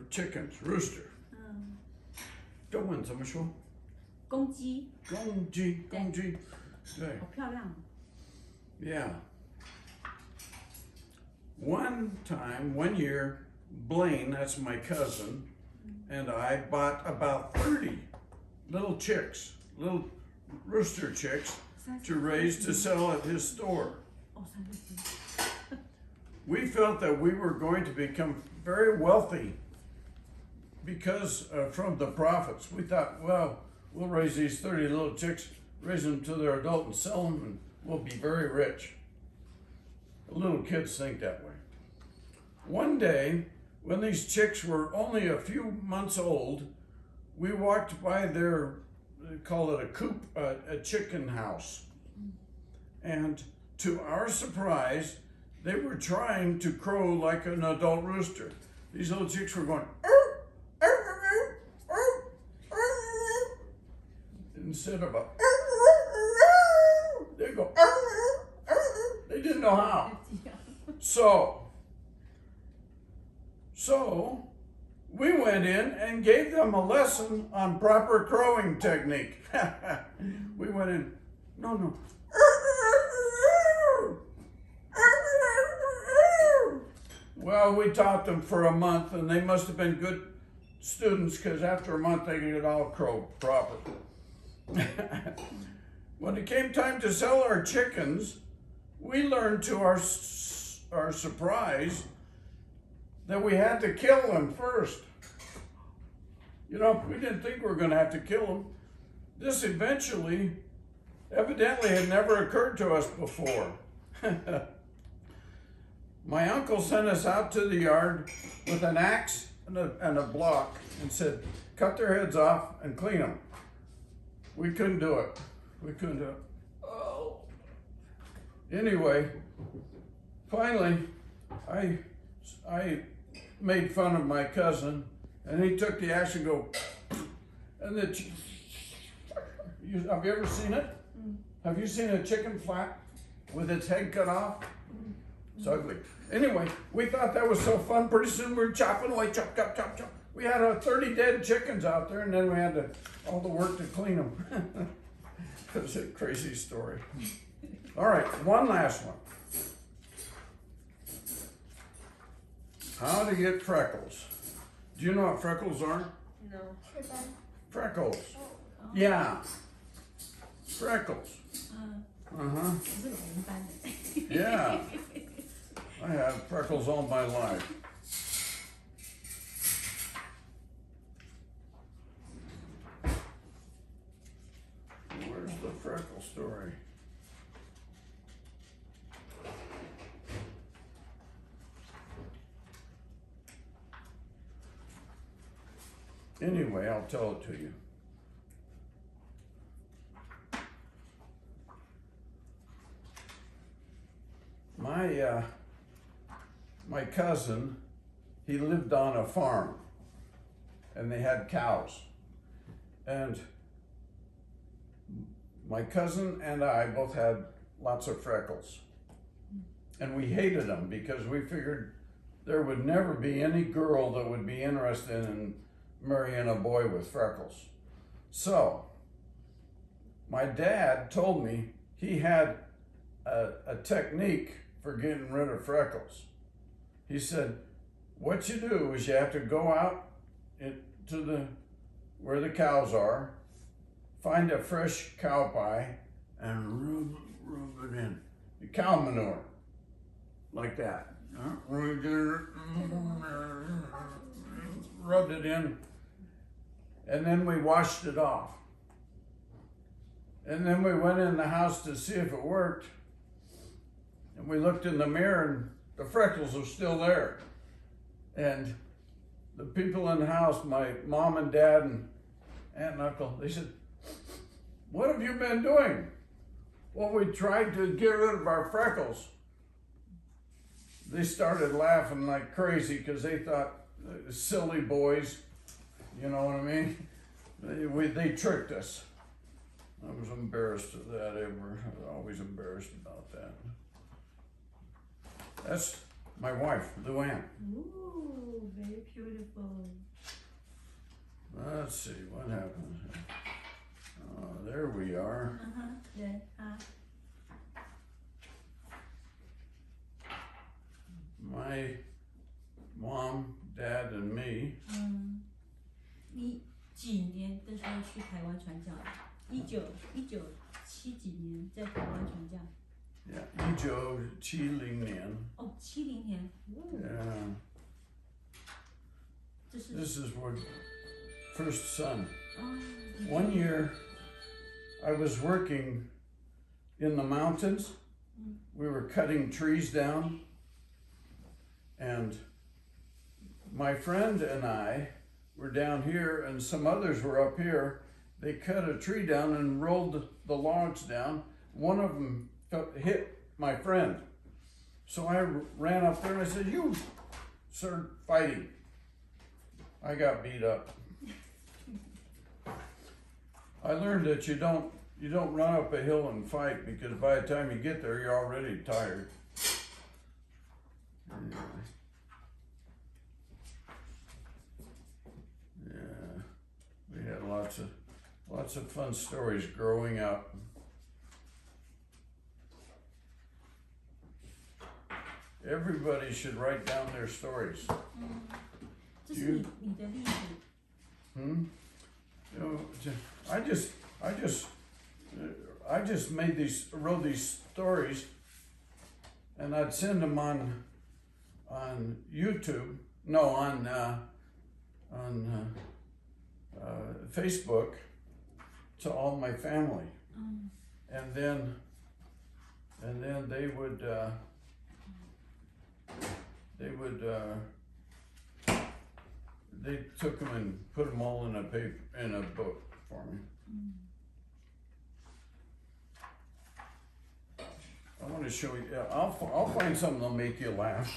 chickens, rooster. 中文怎么说？公鸡。公鸡，公鸡，对。好漂亮。Yeah. One year, Blaine, that's my cousin, and I bought about 30 little chicks, little rooster chicks, to raise to sell at his store. We felt that we were going to become very wealthy because from the profits. We thought, well, we'll raise these 30 little chicks, raise them to their adult and sell them, and we'll be very rich. Little kids think that way. One day, when these chicks were only a few months old, we walked by their, they call it a coop, a chicken house. And to our surprise, they were trying to crow like an adult rooster. These little chicks were going, "Arr, arr, arr, arr, arr," instead of a, they go, "Arr, arr." They didn't know how. So we went in and gave them a lesson on proper crowing technique. We went in, no. Well, we taught them for a month, and they must have been good students because after a month they could all crow proper. When it came time to sell our chickens, we learned to our surprise that we had to kill them first. You know, we didn't think we were going to have to kill them. This evidently had never occurred to us before. My uncle sent us out to the yard with an axe and a block and said, cut their heads off and clean them. We couldn't do it. Oh. Anyway, finally, I made fun of my cousin, and he took the axe and go, and have you ever seen it? Have you seen a chicken flat with its head cut off? It's ugly. Anyway, we thought that was so fun. Pretty soon we were chopping away, chop. We had 30 dead chickens out there, and then we had all the work to clean them. It was a crazy story. All right, one last one. How to get freckles. Do you know what freckles are? No. Freckles. Yeah. Freckles. Yeah. I had freckles all my life. Where's the freckle story? Anyway, I'll tell it to you. My cousin, he lived on a farm, and they had cows. And my cousin and I both had lots of freckles. And we hated them because we figured there would never be any girl that would be interested in marrying a boy with freckles. So, my dad told me he had a technique for getting rid of freckles. He said, what you do is you have to go out to where the cows are, find a fresh cow pie, and rub it in. The cow manure, like that. Rubbed it in, and then we washed it off. And then we went in the house to see if it worked, and we looked in the mirror, and the freckles are still there. And the people in the house, my mom and dad and aunt and uncle, they said, what have you been doing? Well, we tried to get rid of our freckles. They started laughing like crazy because they thought, silly boys, you know what I mean? They tricked us. I was embarrassed of that. I was always embarrassed about that. That's my wife, Luann. Ooh, very beautiful. Let's see, what happened? There we are. 네, 아, My mom, dad, and me. 你几年的时候去台湾传教的？1970几年在台湾传教。Yeah, 1970年.哦，70年。Yeah, 这是 this is what first son. 哦。One year, I was working in the mountains. We were cutting trees down, and my friend and I were down here, and some others were up here. They cut a tree down and rolled the logs down. One of them hit my friend. So I ran up there and I said, "You started fighting." I got beat up. I learned that you don't run up a hill and fight, because by the time you get there, you're already tired. Anyway. Yeah, we had lots of fun stories growing up. Everybody should write down their stories. 这是你的历史。You know, I just wrote these stories, and I'd send them on YouTube. No, on Facebook to all my family, and then they would they took them and put them all in a book for me. I want to show you. I'll find something that'll make you laugh.